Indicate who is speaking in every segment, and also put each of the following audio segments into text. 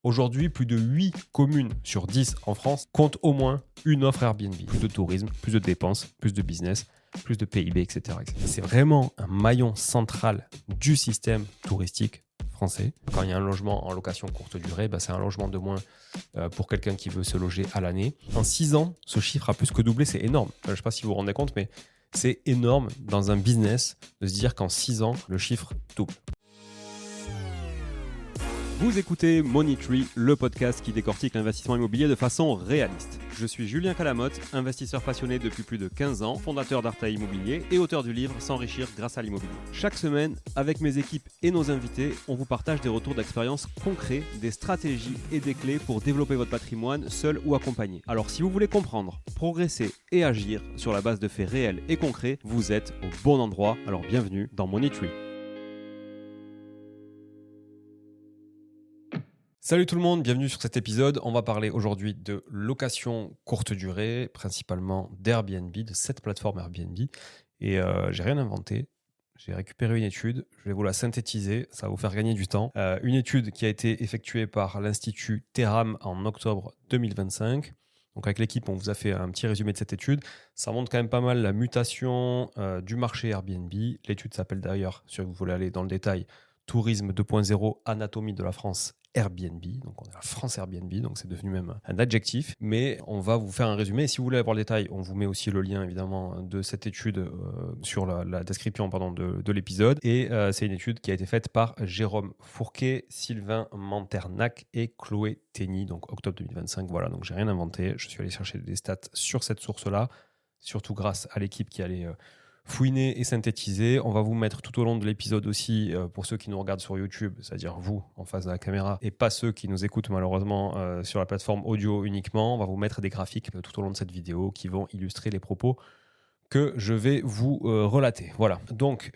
Speaker 1: Aujourd'hui, plus de 8 communes sur 10 en France comptent au moins une offre Airbnb. Plus de tourisme, plus de dépenses, plus de business, plus de PIB, etc. C'est vraiment un maillon central du système touristique français. Quand il y a un logement en location courte durée, c'est un logement de moins pour quelqu'un qui veut se loger à l'année. En 6 ans, ce chiffre a plus que doublé, c'est énorme. Je ne sais pas si vous vous rendez compte, mais c'est énorme dans un business de se dire qu'en 6 ans, le chiffre double. Vous écoutez Money Tree, le podcast qui décortique l'investissement immobilier de façon réaliste. Je suis Julien Calamotte, investisseur passionné depuis plus de 15 ans, fondateur d'Artaï Immobilier et auteur du livre S'enrichir grâce à l'immobilier. Chaque semaine, avec mes équipes et nos invités, on vous partage des retours d'expérience concrets, des stratégies et des clés pour développer votre patrimoine seul ou accompagné. Alors si vous voulez comprendre, progresser et agir sur la base de faits réels et concrets, vous êtes au bon endroit. Alors bienvenue dans Money Tree. Salut tout le monde, bienvenue sur cet épisode. On va parler aujourd'hui de location courte durée, principalement d'Airbnb, de cette plateforme Airbnb. Et j'ai rien inventé. J'ai récupéré une étude, je vais vous la synthétiser, ça va vous faire gagner du temps. Une étude qui a été effectuée par l'Institut Terram en octobre 2025. Donc avec l'équipe, on vous a fait un petit résumé de cette étude. Ça montre quand même pas mal la mutation du marché Airbnb. L'étude s'appelle d'ailleurs, si vous voulez aller dans le détail, Tourisme 2.0, anatomie de la France Airbnb. Donc on est la France Airbnb, donc c'est devenu même un adjectif. Mais on va vous faire un résumé. Si vous voulez avoir le détail, on vous met aussi le lien évidemment de cette étude sur la description de l'épisode. Et c'est une étude qui a été faite par Jérôme Fourquet, Sylvain Manternac et Chloé Tény, donc octobre 2025. Voilà, donc j'ai rien inventé. Je suis allé chercher des stats sur cette source-là, surtout grâce à l'équipe qui allait fouiner et synthétiser. On va vous mettre tout au long de l'épisode aussi, pour ceux qui nous regardent sur YouTube, c'est-à-dire vous en face de la caméra, et pas ceux qui nous écoutent malheureusement sur la plateforme audio uniquement. On va vous mettre des graphiques tout au long de cette vidéo qui vont illustrer les propos que je vais vous relater. Voilà. Donc,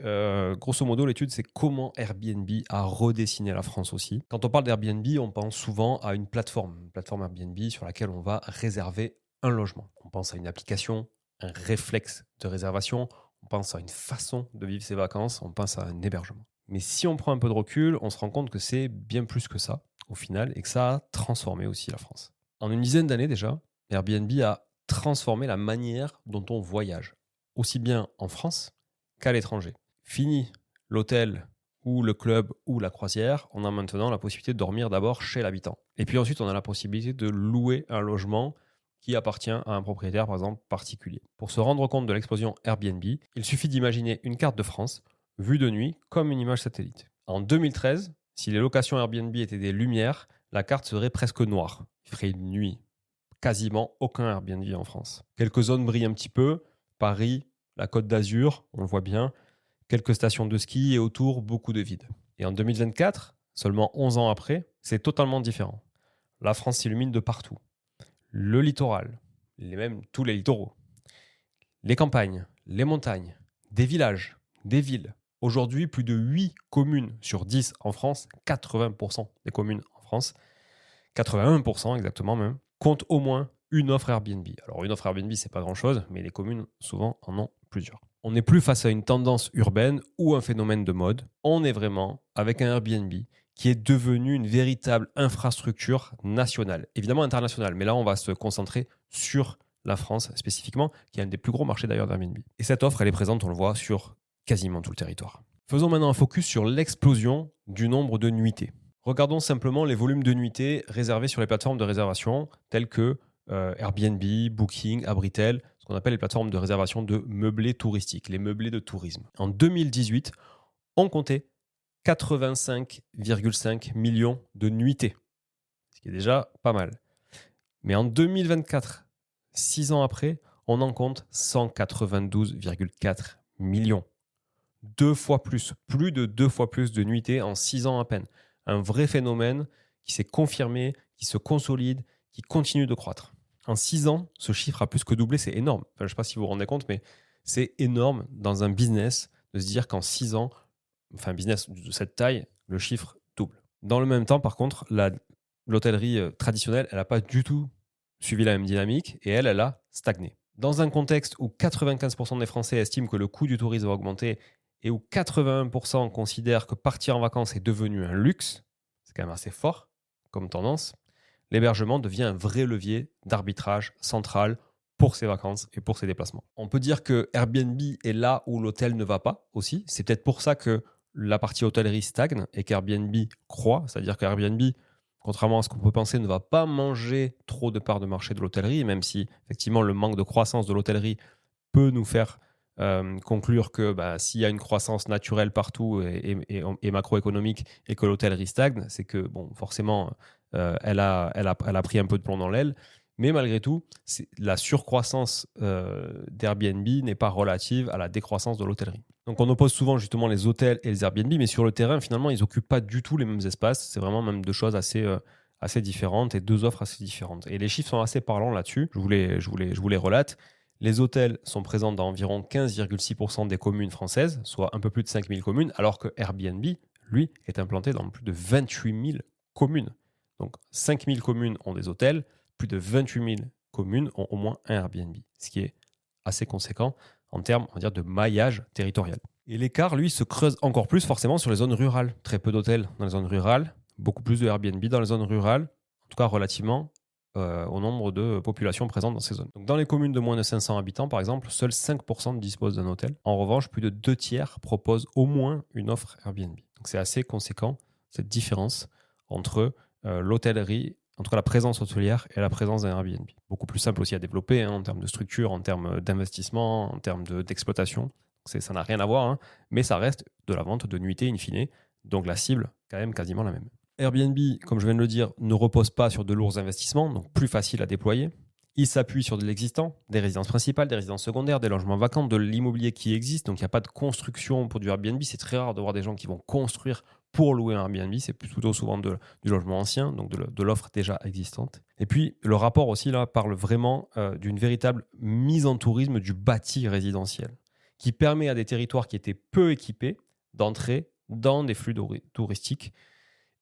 Speaker 1: grosso modo, l'étude, c'est comment Airbnb a redessiné la France aussi. Quand on parle d'Airbnb, on pense souvent à une plateforme Airbnb sur laquelle on va réserver un logement. On pense à une application, un réflexe de réservation. On pense à une façon de vivre ses vacances, on pense à un hébergement. Mais si on prend un peu de recul, on se rend compte que c'est bien plus que ça, au final, et que ça a transformé aussi la France. En une dizaine d'années déjà, Airbnb a transformé la manière dont on voyage, aussi bien en France qu'à l'étranger. Fini l'hôtel ou le club ou la croisière, on a maintenant la possibilité de dormir d'abord chez l'habitant. Et puis ensuite, on a la possibilité de louer un logement qui appartient à un propriétaire, par exemple, particulier. Pour se rendre compte de l'explosion Airbnb, il suffit d'imaginer une carte de France vue de nuit comme une image satellite. En 2013, si les locations Airbnb étaient des lumières, la carte serait presque noire. Il ferait une nuit. Quasiment aucun Airbnb en France. Quelques zones brillent un petit peu. Paris, la Côte d'Azur, on le voit bien. Quelques stations de ski et autour, beaucoup de vide. Et en 2024, seulement 11 ans après, c'est totalement différent. La France s'illumine de partout. Le littoral, même tous les littoraux, les campagnes, les montagnes, des villages, des villes. Aujourd'hui, plus de 8 communes sur 10 en France, 80% des communes en France, 81% exactement même, comptent au moins une offre Airbnb. Alors une offre Airbnb, c'est pas grand-chose, mais les communes souvent en ont plusieurs. On n'est plus face à une tendance urbaine ou un phénomène de mode, on est vraiment avec un Airbnb qui est devenu une véritable infrastructure nationale, évidemment internationale, mais là on va se concentrer sur la France spécifiquement, qui est un des plus gros marchés d'ailleurs d'Airbnb. Et cette offre, elle est présente, on le voit, sur quasiment tout le territoire. Faisons maintenant un focus sur l'explosion du nombre de nuitées. Regardons simplement les volumes de nuitées réservés sur les plateformes de réservation telles que Airbnb, Booking, Abritel, ce qu'on appelle les plateformes de réservation de meublés touristiques, les meublés de tourisme. En 2018, on comptait 85,5 millions de nuitées, ce qui est déjà pas mal. Mais en 2024, 6 ans après, on en compte 192,4 millions. 2 fois plus de 2 fois plus de nuitées en 6 ans à peine. Un vrai phénomène qui s'est confirmé, qui se consolide, qui continue de croître. En 6 ans, ce chiffre a plus que doublé, c'est énorme. Je ne sais pas si vous vous rendez compte, mais c'est énorme dans un business de se dire qu'en 6 ans, un business de cette taille, le chiffre double. Dans le même temps, par contre, l'hôtellerie traditionnelle, elle n'a pas du tout suivi la même dynamique et elle a stagné. Dans un contexte où 95% des Français estiment que le coût du tourisme va augmenter et où 81% considèrent que partir en vacances est devenu un luxe, c'est quand même assez fort, comme tendance, l'hébergement devient un vrai levier d'arbitrage central pour ses vacances et pour ses déplacements. On peut dire que Airbnb est là où l'hôtel ne va pas aussi. C'est peut-être pour ça que la partie hôtellerie stagne et qu'Airbnb croît. C'est-à-dire qu'Airbnb, contrairement à ce qu'on peut penser, ne va pas manger trop de parts de marché de l'hôtellerie, même si effectivement le manque de croissance de l'hôtellerie peut nous faire conclure que s'il y a une croissance naturelle partout et macroéconomique et que l'hôtellerie stagne, c'est que forcément elle a pris un peu de plomb dans l'aile. Mais malgré tout, la surcroissance d'Airbnb n'est pas relative à la décroissance de l'hôtellerie. Donc on oppose souvent justement les hôtels et les Airbnb, mais sur le terrain, finalement, ils n'occupent pas du tout les mêmes espaces. C'est vraiment même deux choses assez différentes et deux offres assez différentes. Et les chiffres sont assez parlants là-dessus. Je vous les relate. Les hôtels sont présents dans environ 15,6% des communes françaises, soit un peu plus de 5000 communes, alors que Airbnb, lui, est implanté dans plus de 28 000 communes. Donc 5000 communes ont des hôtels, plus de 28 000 communes ont au moins un Airbnb, ce qui est assez conséquent en termes, on va dire, de maillage territorial. Et l'écart, lui, se creuse encore plus forcément sur les zones rurales. Très peu d'hôtels dans les zones rurales, beaucoup plus de Airbnb dans les zones rurales, en tout cas relativement au nombre de populations présentes dans ces zones. Donc dans les communes de moins de 500 habitants, par exemple, seuls 5% disposent d'un hôtel. En revanche, plus de 2 tiers proposent au moins une offre Airbnb. Donc c'est assez conséquent, cette différence entre l'hôtellerie, en tout cas la présence hôtelière et la présence d'un Airbnb. Beaucoup plus simple aussi à développer en termes de structure, en termes d'investissement, en termes d'exploitation. Ça n'a rien à voir, mais ça reste de la vente de nuitées in fine. Donc la cible, quand même quasiment la même. Airbnb, comme je viens de le dire, ne repose pas sur de lourds investissements, donc plus facile à déployer. Il s'appuie sur de l'existant, des résidences principales, des résidences secondaires, des logements vacants, de l'immobilier qui existe. Donc il n'y a pas de construction pour du Airbnb. C'est très rare de voir des gens qui vont construire pour louer un Airbnb. C'est plutôt souvent du logement ancien, donc de l'offre déjà existante. Et puis le rapport aussi là parle vraiment d'une véritable mise en tourisme du bâti résidentiel, qui permet à des territoires qui étaient peu équipés d'entrer dans des flux touristiques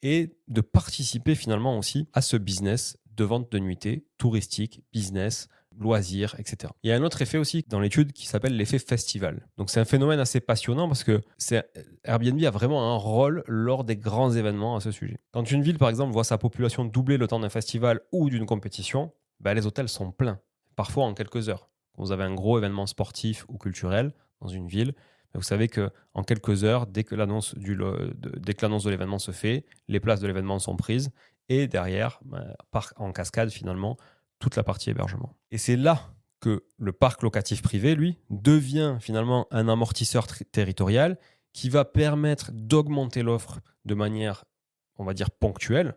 Speaker 1: et de participer finalement aussi à ce business de vente de nuitées, touristique, business, loisirs, etc. Il y a un autre effet aussi dans l'étude qui s'appelle l'effet festival. Donc c'est un phénomène assez passionnant parce que Airbnb a vraiment un rôle lors des grands événements à ce sujet. Quand une ville, par exemple, voit sa population doubler le temps d'un festival ou d'une compétition, les hôtels sont pleins, parfois en quelques heures. Quand vous avez un gros événement sportif ou culturel dans une ville, vous savez qu'en quelques heures, dès que l'annonce de l'événement se fait, les places de l'événement sont prises et derrière, en cascade finalement, toute la partie hébergement. Et c'est là que le parc locatif privé, lui, devient finalement un amortisseur territorial qui va permettre d'augmenter l'offre de manière, on va dire, ponctuelle.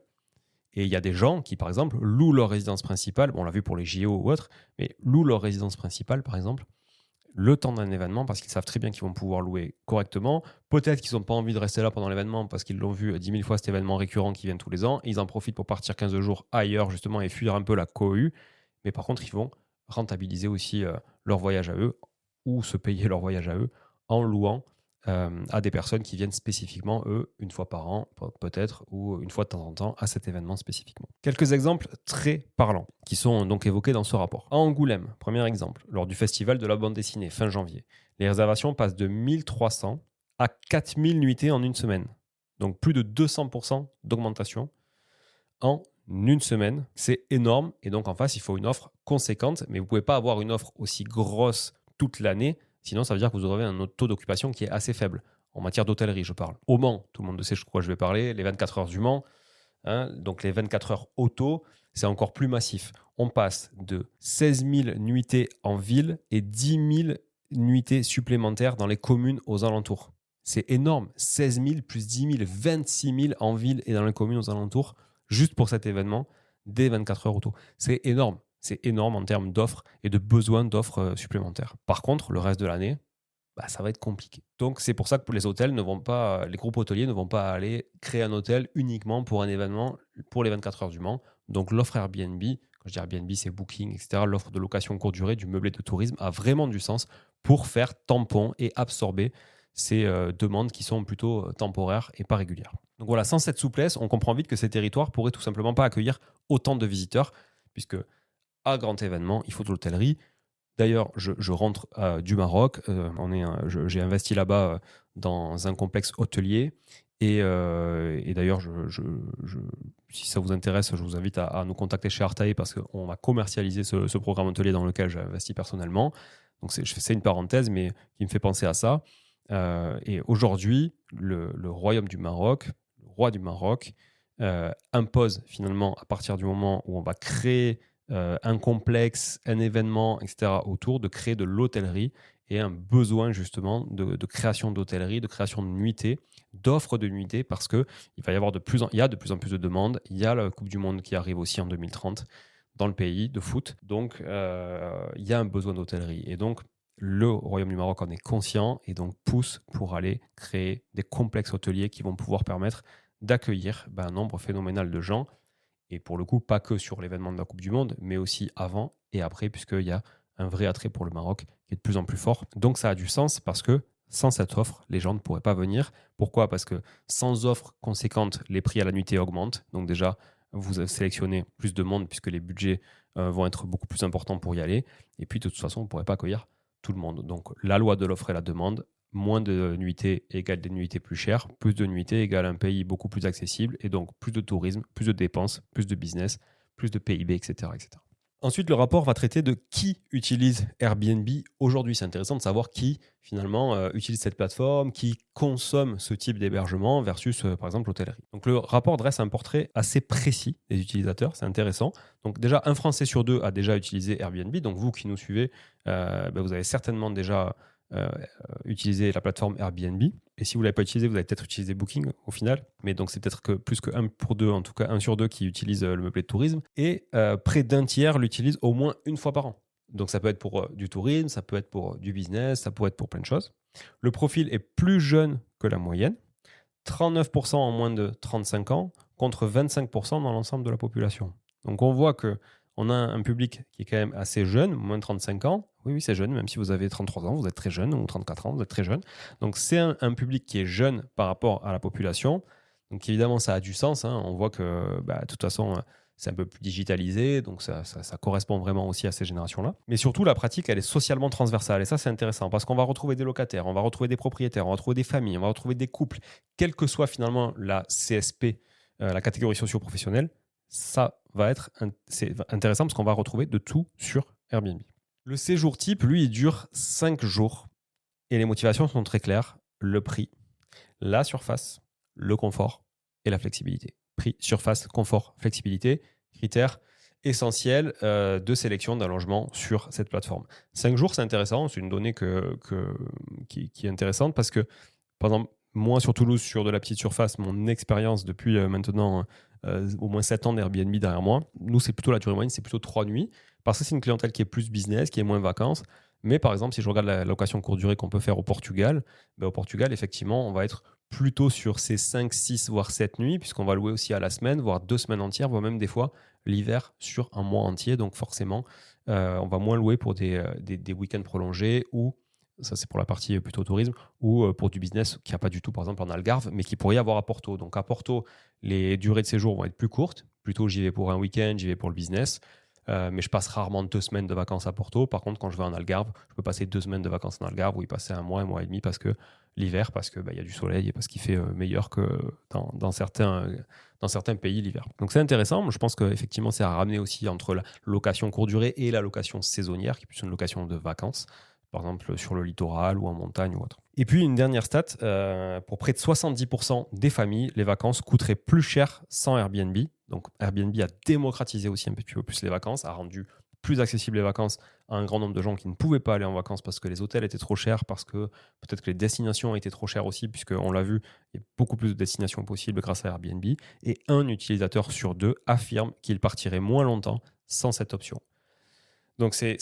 Speaker 1: Et il y a des gens qui, par exemple, louent leur résidence principale, on l'a vu pour les JO ou autres, mais louent leur résidence principale, par exemple, le temps d'un événement parce qu'ils savent très bien qu'ils vont pouvoir louer correctement. Peut-être qu'ils n'ont pas envie de rester là pendant l'événement parce qu'ils l'ont vu 10 000 fois cet événement récurrent qui vient tous les ans. Ils en profitent pour partir 15 jours ailleurs justement et fuir un peu la cohue. Mais par contre, ils vont rentabiliser aussi leur voyage à eux ou se payer leur voyage à eux en louant à des personnes qui viennent spécifiquement, eux, une fois par an, peut-être, ou une fois de temps en temps, à cet événement spécifiquement. Quelques exemples très parlants qui sont donc évoqués dans ce rapport. À Angoulême, premier exemple, lors du festival de la bande dessinée, fin janvier, les réservations passent de 1300 à 4000 nuitées en une semaine. Donc plus de 200% d'augmentation en une semaine. C'est énorme. Et donc en face, il faut une offre conséquente, mais vous ne pouvez pas avoir une offre aussi grosse toute l'année. Sinon, ça veut dire que vous aurez un taux d'occupation qui est assez faible. En matière d'hôtellerie, je parle. Au Mans, tout le monde sait de quoi je vais parler, les 24 heures du Mans. Donc les 24 heures auto, c'est encore plus massif. On passe de 16 000 nuitées en ville et 10 000 nuitées supplémentaires dans les communes aux alentours. C'est énorme. 16 000 plus 10 000, 26 000 en ville et dans les communes aux alentours, juste pour cet événement, des 24 heures auto. C'est énorme. C'est énorme en termes d'offres et de besoins d'offres supplémentaires. Par contre, le reste de l'année, ça va être compliqué. Donc, c'est pour ça que les hôtels les groupes hôteliers ne vont pas aller créer un hôtel uniquement pour un événement pour les 24 heures du Mans. Donc, l'offre Airbnb, quand je dis Airbnb, c'est Booking, etc., l'offre de location courte durée du meublé de tourisme a vraiment du sens pour faire tampon et absorber ces demandes qui sont plutôt temporaires et pas régulières. Donc voilà, sans cette souplesse, on comprend vite que ces territoires pourraient tout simplement pas accueillir autant de visiteurs, puisque à grand événement, il faut de l'hôtellerie. D'ailleurs, je rentre du Maroc. J'ai investi là-bas dans un complexe hôtelier. Et d'ailleurs, si ça vous intéresse, je vous invite à nous contacter chez Artae parce qu'on va commercialiser ce programme hôtelier dans lequel j'ai investi personnellement. Donc, c'est une parenthèse, mais qui me fait penser à ça. Et aujourd'hui, le royaume du Maroc, le roi du Maroc, impose finalement, à partir du moment où on va créer un complexe, un événement, etc., autour, de créer de l'hôtellerie et un besoin justement de création d'hôtellerie, de création de nuitées, d'offres de nuitées, parce qu'il va y avoir il y a de plus en plus de demandes. Il y a la Coupe du Monde qui arrive aussi en 2030 dans le pays de foot. Donc, il y a un besoin d'hôtellerie. Et donc, le Royaume du Maroc en est conscient et donc pousse pour aller créer des complexes hôteliers qui vont pouvoir permettre d'accueillir un nombre phénoménal de gens. Et pour le coup, pas que sur l'événement de la Coupe du Monde, mais aussi avant et après, puisqu'il y a un vrai attrait pour le Maroc qui est de plus en plus fort. Donc ça a du sens parce que sans cette offre, les gens ne pourraient pas venir. Pourquoi ? Parce que sans offre conséquente, les prix à la nuitée augmentent. Donc déjà, vous sélectionnez plus de monde puisque les budgets vont être beaucoup plus importants pour y aller. Et puis de toute façon, on ne pourrait pas accueillir tout le monde. Donc la loi de l'offre et la demande, moins de nuitées égale des nuitées plus chères, plus de nuitées égale un pays beaucoup plus accessible et donc plus de tourisme, plus de dépenses, plus de business, plus de PIB, etc., etc. Ensuite, le rapport va traiter de qui utilise Airbnb aujourd'hui. C'est intéressant de savoir qui, finalement, utilise cette plateforme, qui consomme ce type d'hébergement versus, par exemple, l'hôtellerie. Donc, le rapport dresse un portrait assez précis des utilisateurs. C'est intéressant. Donc, déjà, un Français sur deux a déjà utilisé Airbnb. Donc, vous qui nous suivez, vous avez certainement déjà utiliser la plateforme Airbnb. Et si vous ne l'avez pas utilisé, vous allez peut-être utiliser Booking au final. Mais donc, c'est peut-être que plus que 1 pour 2, en tout cas 1 sur 2 qui utilise le meublé de tourisme. Et près d'un tiers l'utilise au moins une fois par an. Donc, ça peut être pour du tourisme, ça peut être pour du business, ça peut être pour plein de choses. Le profil est plus jeune que la moyenne. 39% en moins de 35 ans contre 25% dans l'ensemble de la population. Donc, on voit que on a un public qui est quand même assez jeune, moins de 35 ans. Oui, c'est jeune, même si vous avez 33 ans, vous êtes très jeune, ou 34 ans, vous êtes très jeune. Donc, c'est un public qui est jeune par rapport à la population. Donc, évidemment, ça a du sens. On voit que, de toute façon, c'est un peu plus digitalisé. Donc, ça correspond vraiment aussi à ces générations-là. Mais surtout, la pratique, elle est socialement transversale. Et ça, c'est intéressant parce qu'on va retrouver des locataires, on va retrouver des propriétaires, on va retrouver des familles, on va retrouver des couples. Quelle que soit finalement la CSP, la catégorie socio-professionnelle, ça va être c'est intéressant parce qu'on va retrouver de tout sur Airbnb. Le séjour type, lui, il dure 5 jours et les motivations sont très claires. Le prix, la surface, le confort et la flexibilité. Prix, surface, confort, flexibilité, critères essentiels de sélection d'un logement sur cette plateforme. 5 jours, c'est intéressant. C'est une donnée qui est intéressante parce que, par exemple, moi sur Toulouse, sur de la petite surface, mon expérience depuis maintenant au moins 7 ans d'Airbnb derrière moi, nous, c'est plutôt la durée moyenne, c'est plutôt 3 nuits, parce que c'est une clientèle qui est plus business, qui est moins vacances. Mais par exemple, si je regarde la location courte durée qu'on peut faire au Portugal, au Portugal, effectivement, on va être plutôt sur ces 5, 6, voire 7 nuits, puisqu'on va louer aussi à la semaine, voire 2 semaines entières, voire même des fois l'hiver sur un mois entier. Donc forcément, on va moins louer pour des week-ends prolongés ou, ça c'est pour la partie plutôt tourisme, ou pour du business qui n'y a pas du tout, par exemple en Algarve, mais qui pourrait y avoir à Porto. Donc à Porto, les durées de séjour vont être plus courtes. Plutôt, j'y vais pour un week-end, j'y vais pour le business. Mais je passe rarement 2 semaines de vacances à Porto. Par contre, quand je vais en Algarve, je peux passer 2 semaines de vacances en Algarve ou y passer un mois et demi parce que l'hiver, parce que y a du soleil et parce qu'il fait meilleur que dans certains pays l'hiver. Donc c'est intéressant. Je pense qu'effectivement, c'est à ramener aussi entre la location courte durée et la location saisonnière, qui est plus une location de vacances, par exemple sur le littoral ou en montagne ou autre. Et puis une dernière stat, pour près de 70% des familles, les vacances coûteraient plus cher sans Airbnb. Donc Airbnb a démocratisé aussi un petit peu plus les vacances, a rendu plus accessibles les vacances à un grand nombre de gens qui ne pouvaient pas aller en vacances parce que les hôtels étaient trop chers, parce que peut-être que les destinations étaient trop chères aussi, puisqu'on l'a vu, il y a beaucoup plus de destinations possibles grâce à Airbnb. Et un utilisateur sur 2 affirme qu'il partirait moins longtemps sans cette option. Donc c'est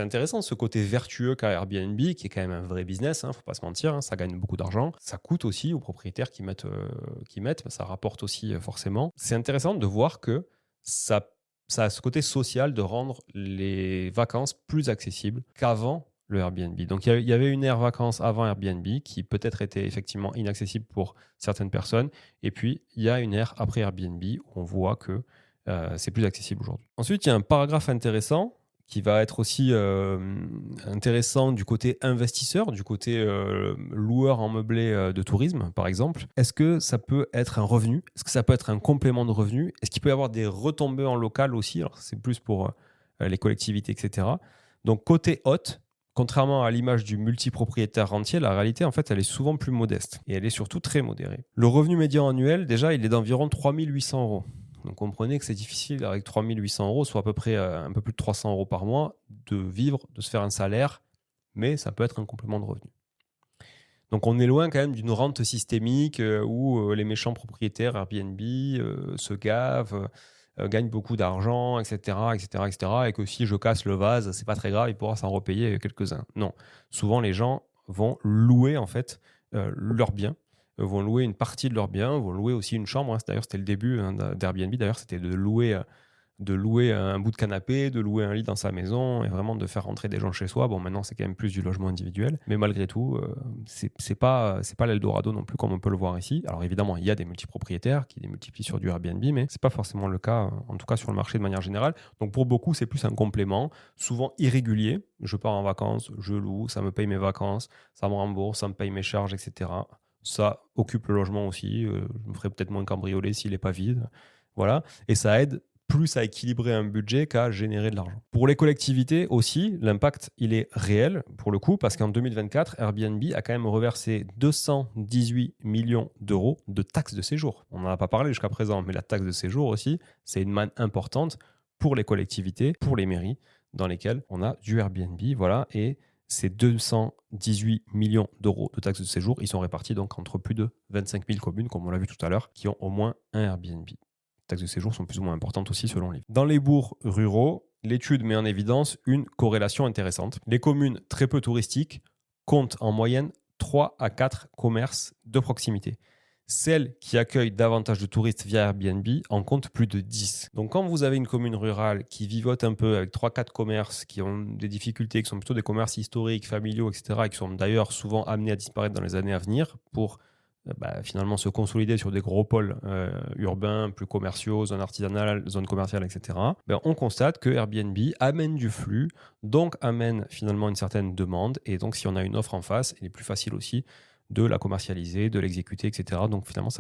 Speaker 1: intéressant ce côté vertueux qu'a Airbnb, qui est quand même un vrai business, faut pas se mentir, ça gagne beaucoup d'argent. Ça coûte aussi aux propriétaires qui mettent, ça rapporte aussi forcément. C'est intéressant de voir que ça a ce côté social de rendre les vacances plus accessibles qu'avant le Airbnb. Donc il y avait une ère vacances avant Airbnb qui peut-être était effectivement inaccessible pour certaines personnes. Et puis il y a une ère après Airbnb où on voit que c'est plus accessible aujourd'hui. Ensuite, il y a un paragraphe intéressant qui va être aussi intéressant du côté investisseur, du côté loueur en meublé de tourisme, par exemple. Est-ce que ça peut être un revenu? Est-ce que ça peut être un complément de revenu? Est-ce qu'il peut y avoir des retombées en local aussi? Alors, c'est plus pour les collectivités, etc. Donc, côté hôte, contrairement à l'image du multipropriétaire rentier, la réalité, en fait, elle est souvent plus modeste et elle est surtout très modérée. Le revenu médian annuel, déjà, il est d'environ 3 800 euros. Donc, comprenez que c'est difficile avec 3 800 euros, soit à peu près un peu plus de 300 euros par mois, de vivre, de se faire un salaire, mais ça peut être un complément de revenu. Donc, on est loin quand même d'une rente systémique où les méchants propriétaires Airbnb se gavent, gagnent beaucoup d'argent, etc., etc., etc., et que si je casse le vase, c'est pas très grave, il pourra s'en repayer quelques-uns. Non. Souvent, les gens vont louer en fait leurs biens, vont louer une partie de leurs biens, vont louer aussi une chambre. D'ailleurs, c'était le début d'Airbnb. D'ailleurs, c'était de louer un bout de canapé, de louer un lit dans sa maison et vraiment de faire rentrer des gens chez soi. Bon, maintenant, c'est quand même plus du logement individuel. Mais malgré tout, c'est pas l'Eldorado non plus comme on peut le voir ici. Alors évidemment, il y a des multipropriétaires qui démultiplient sur du Airbnb, mais c'est pas forcément le cas, en tout cas sur le marché de manière générale. Donc pour beaucoup, c'est plus un complément, souvent irrégulier. Je pars en vacances, je loue, ça me paye mes vacances, ça me rembourse, ça me paye mes charges, etc. Ça occupe le logement aussi. Je me ferai peut-être moins cambrioler s'il n'est pas vide. Voilà. Et ça aide plus à équilibrer un budget qu'à générer de l'argent. Pour les collectivités aussi, l'impact, il est réel pour le coup, parce qu'en 2024, Airbnb a quand même reversé 218 millions d'euros de taxes de séjour. On n'en a pas parlé jusqu'à présent, mais la taxe de séjour aussi, c'est une manne importante pour les collectivités, pour les mairies, dans lesquelles on a du Airbnb. Voilà, et ces 218 millions d'euros de taxes de séjour, ils sont répartis donc entre plus de 25 000 communes, comme on l'a vu tout à l'heure, qui ont au moins un Airbnb. Les taxes de séjour sont plus ou moins importantes aussi selon les villes. Dans les bourgs ruraux, l'étude met en évidence une corrélation intéressante. Les communes très peu touristiques comptent en moyenne 3 à 4 commerces de proximité. Celles qui accueillent davantage de touristes via Airbnb en comptent plus de 10. Donc quand vous avez une commune rurale qui vivote un peu avec 3-4 commerces qui ont des difficultés, qui sont plutôt des commerces historiques, familiaux, etc., et qui sont d'ailleurs souvent amenés à disparaître dans les années à venir pour finalement se consolider sur des gros pôles urbains, plus commerciaux, zones artisanales, zones commerciales, etc., on constate que Airbnb amène du flux, donc amène finalement une certaine demande, et donc si on a une offre en face, il est plus facile aussi de la commercialiser, de l'exécuter, etc. Donc finalement,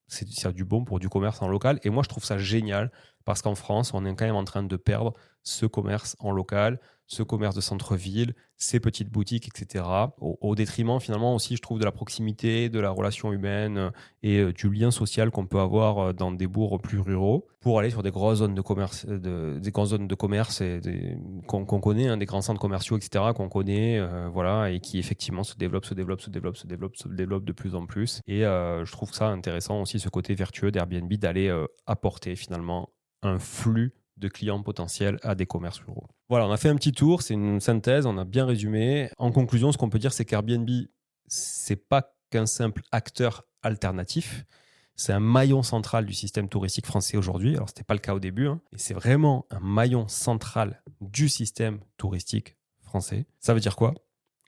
Speaker 1: c'est du bon pour du commerce en local, et moi je trouve ça génial, parce qu'en France, on est quand même en train de perdre ce commerce en local, ce commerce de centre-ville, ces petites boutiques, etc. Au détriment finalement aussi, je trouve, de la proximité, de la relation humaine et du lien social qu'on peut avoir dans des bourgs plus ruraux pour aller sur des grosses zones de commerce, des grandes zones de commerce qu'on connaît, des grands centres commerciaux, etc. qu'on connaît, voilà, et qui effectivement se développent de plus en plus. Et je trouve ça intéressant aussi, ce côté vertueux d'Airbnb d'aller apporter finalement un flux de clients potentiels à des commerces ruraux. Voilà, on a fait un petit tour, c'est une synthèse, on a bien résumé. En conclusion, ce qu'on peut dire, c'est qu'Airbnb, c'est pas qu'un simple acteur alternatif, c'est un maillon central du système touristique français aujourd'hui. Alors, ce n'était pas le cas au début, mais c'est vraiment un maillon central du système touristique français. Ça veut dire quoi?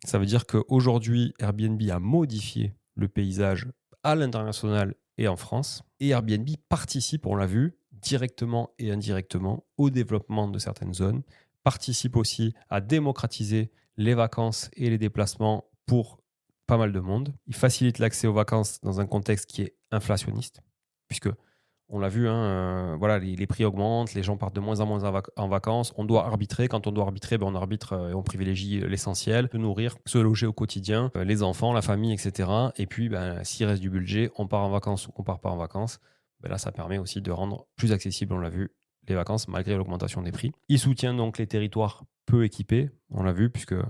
Speaker 1: Ça veut dire qu'aujourd'hui, Airbnb a modifié le paysage à l'international et en France. Et Airbnb participe, on l'a vu, directement et indirectement au développement de certaines zones, participe aussi à démocratiser les vacances et les déplacements pour pas mal de monde. Il facilite l'accès aux vacances dans un contexte qui est inflationniste, puisque on l'a vu, voilà, les prix augmentent, les gens partent de moins en moins en vacances. On doit arbitrer. Quand on doit arbitrer, on arbitre et on privilégie l'essentiel, se nourrir, se loger au quotidien, les enfants, la famille, etc. Et puis, s'il reste du budget, on part en vacances ou on part pas en vacances. Là, ça permet aussi de rendre plus accessible, on l'a vu, les vacances malgré l'augmentation des prix. Il soutient donc les territoires peu équipés, on l'a vu, puisqu'il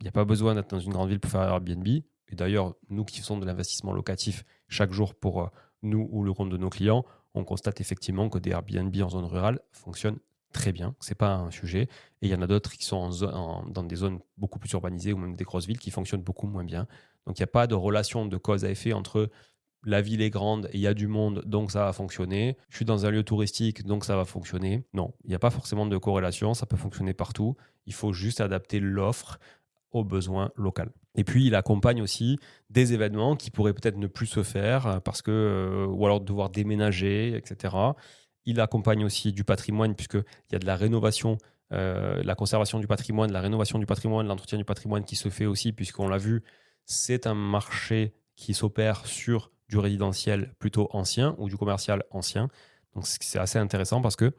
Speaker 1: n'y a pas besoin d'être dans une grande ville pour faire Airbnb. Et d'ailleurs, nous qui faisons de l'investissement locatif chaque jour pour nous ou le compte de nos clients, on constate effectivement que des Airbnb en zone rurale fonctionnent très bien. Ce n'est pas un sujet. Et il y en a d'autres qui sont dans des zones beaucoup plus urbanisées ou même des grosses villes qui fonctionnent beaucoup moins bien. Donc, il n'y a pas de relation de cause à effet entre la ville est grande et il y a du monde, donc ça va fonctionner. Je suis dans un lieu touristique, donc ça va fonctionner. Non, il n'y a pas forcément de corrélation. Ça peut fonctionner partout. Il faut juste adapter l'offre aux besoins locaux. Et puis, il accompagne aussi des événements qui pourraient peut-être ne plus se faire parce que, ou alors devoir déménager, etc. Il accompagne aussi du patrimoine puisqu'il y a de la rénovation la conservation du patrimoine, la rénovation du patrimoine, l'entretien du patrimoine qui se fait aussi, puisqu'on l'a vu, c'est un marché qui s'opère sur du résidentiel plutôt ancien ou du commercial ancien. Donc c'est assez intéressant parce que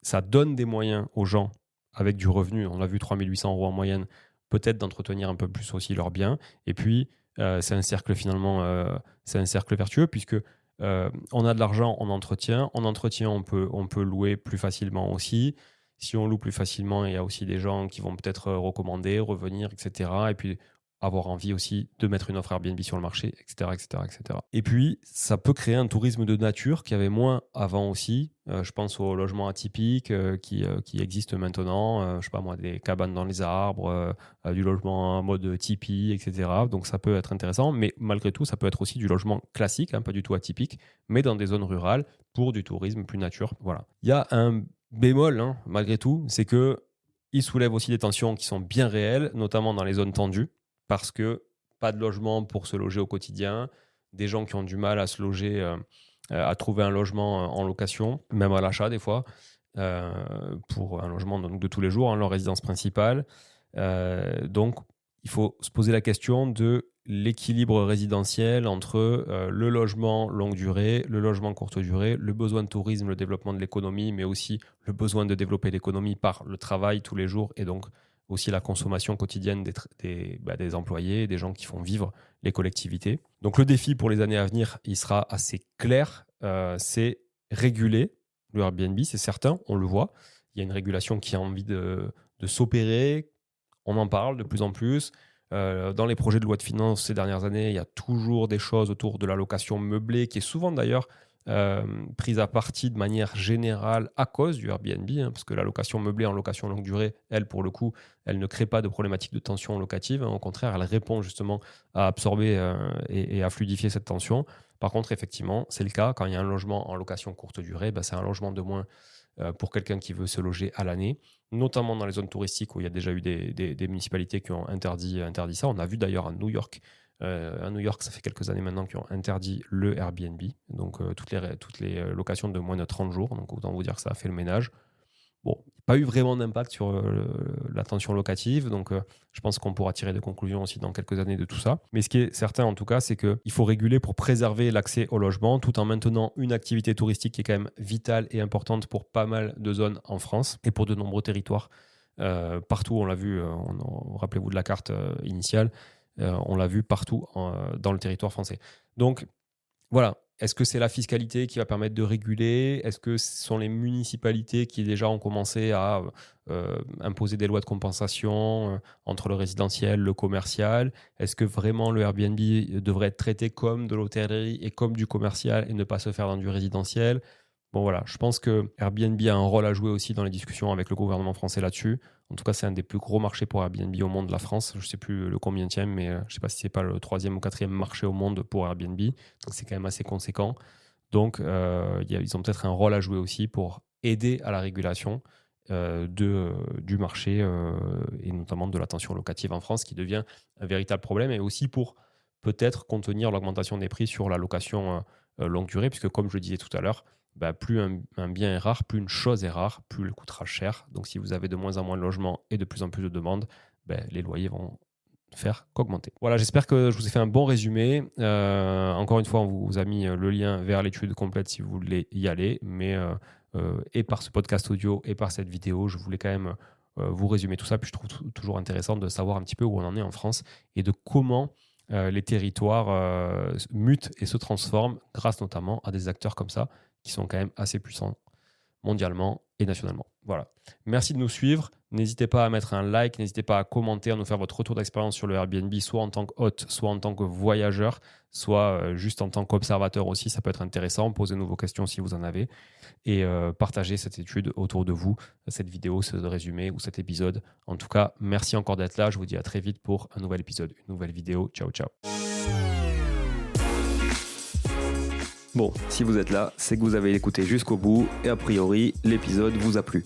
Speaker 1: ça donne des moyens aux gens avec du revenu, on l'a vu, 3 800 € en moyenne, peut-être d'entretenir un peu plus aussi leurs biens. Et puis, c'est un cercle finalement, c'est un cercle vertueux puisque on a de l'argent, on entretient. En entretien, on peut louer plus facilement aussi. Si on loue plus facilement, il y a aussi des gens qui vont peut-être recommander, revenir, etc. Et puis, avoir envie aussi de mettre une offre Airbnb sur le marché, etc., etc., etc. Et puis, ça peut créer un tourisme de nature qu'il y avait moins avant aussi. Je pense aux logements atypiques qui existent maintenant. Je sais pas moi, des cabanes dans les arbres, du logement en mode tipi, etc. Donc, ça peut être intéressant. Mais malgré tout, ça peut être aussi du logement classique, pas du tout atypique, mais dans des zones rurales pour du tourisme plus nature. Voilà. Il y a un bémol, malgré tout, c'est que il soulève aussi des tensions qui sont bien réelles, notamment dans les zones tendues, parce que pas de logement pour se loger au quotidien, des gens qui ont du mal à se loger, à trouver un logement en location, même à l'achat des fois, pour un logement donc, de tous les jours, leur résidence principale. Donc, il faut se poser la question de l'équilibre résidentiel entre le logement longue durée, le logement courte durée, le besoin de tourisme, le développement de l'économie, mais aussi le besoin de développer l'économie par le travail tous les jours et donc aussi la consommation quotidienne des employés, des gens qui font vivre les collectivités. Donc le défi pour les années à venir, il sera assez clair, c'est réguler le Airbnb, c'est certain, on le voit. Il y a une régulation qui a envie de s'opérer, on en parle de plus en plus. Dans les projets de loi de finances ces dernières années, il y a toujours des choses autour de la location meublée, qui est souvent d'ailleurs prise à partie de manière générale à cause du Airbnb, parce que la location meublée en location longue durée, elle, pour le coup, elle ne crée pas de problématique de tension locative. Au contraire, elle répond justement à absorber et à fluidifier cette tension. Par contre, effectivement, c'est le cas. Quand il y a un logement en location courte durée, c'est un logement de moins pour quelqu'un qui veut se loger à l'année, notamment dans les zones touristiques où il y a déjà eu des municipalités qui ont interdit ça. On a vu d'ailleurs à New York, ça fait quelques années maintenant, qui ont interdit le Airbnb, donc toutes les locations de moins de 30 jours. Donc autant vous dire que ça a fait le ménage. Bon, pas eu vraiment d'impact sur la tension locative, donc je pense qu'on pourra tirer des conclusions aussi dans quelques années de tout ça. Mais ce qui est certain en tout cas, c'est qu'il faut réguler pour préserver l'accès au logement, tout en maintenant une activité touristique qui est quand même vitale et importante pour pas mal de zones en France et pour de nombreux territoires. Partout, on l'a vu, rappelez-vous de la carte initiale, on l'a vu partout dans le territoire français. Donc voilà. Est-ce que c'est la fiscalité qui va permettre de réguler ? Est-ce que ce sont les municipalités qui déjà ont commencé à imposer des lois de compensation entre le résidentiel, le commercial ? Est-ce que vraiment le Airbnb devrait être traité comme de l'hôtellerie et comme du commercial et ne pas se faire dans du résidentiel ? Bon voilà, je pense que Airbnb a un rôle à jouer aussi dans les discussions avec le gouvernement français là-dessus. En tout cas, c'est un des plus gros marchés pour Airbnb au monde, la France. Je ne sais plus le combienième, mais je ne sais pas si ce n'est pas le 3e ou 4e marché au monde pour Airbnb. Donc, c'est quand même assez conséquent. Donc, ils ont peut-être un rôle à jouer aussi pour aider à la régulation du marché et notamment de la tension locative en France, qui devient un véritable problème, et aussi pour peut-être contenir l'augmentation des prix sur la location longue durée, puisque comme je le disais tout à l'heure, plus un bien est rare, plus une chose est rare, plus elle coûtera cher. Donc si vous avez de moins en moins de logements et de plus en plus de demandes, les loyers vont faire qu'augmenter. Voilà, j'espère que je vous ai fait un bon résumé. Encore une fois, on vous a mis le lien vers l'étude complète si vous voulez y aller, mais et par ce podcast audio et par cette vidéo, je voulais quand même vous résumer tout ça. Puis je trouve toujours intéressant de savoir un petit peu où on en est en France et de comment les territoires mutent et se transforment grâce notamment à des acteurs comme ça qui sont quand même assez puissants mondialement et nationalement. Voilà. Merci de nous suivre. N'hésitez pas à mettre un like, n'hésitez pas à commenter, à nous faire votre retour d'expérience sur le Airbnb, soit en tant qu'hôte, soit en tant que voyageur, soit juste en tant qu'observateur aussi. Ça peut être intéressant. Posez-nous vos questions si vous en avez. Et partagez cette étude autour de vous, cette vidéo, ce résumé ou cet épisode. En tout cas, merci encore d'être là. Je vous dis à très vite pour un nouvel épisode, une nouvelle vidéo. Ciao, ciao. Bon, si vous êtes là, c'est que vous avez écouté jusqu'au bout et a priori, l'épisode vous a plu.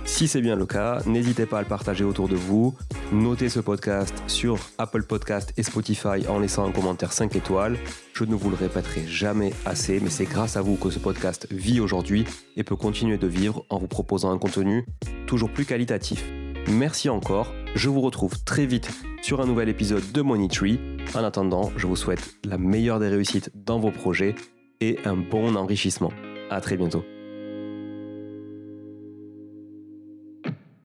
Speaker 1: Si c'est bien le cas, n'hésitez pas à le partager autour de vous,
Speaker 2: Notez ce podcast sur Apple Podcast et Spotify en laissant un commentaire 5 étoiles. Je ne vous le répéterai jamais assez, mais c'est grâce à vous que ce podcast vit aujourd'hui et peut continuer de vivre en vous proposant un contenu toujours plus qualitatif. Merci encore, je vous retrouve très vite sur un nouvel épisode de Money Tree. En attendant, je vous souhaite la meilleure des réussites dans vos projets et un bon enrichissement. À très bientôt.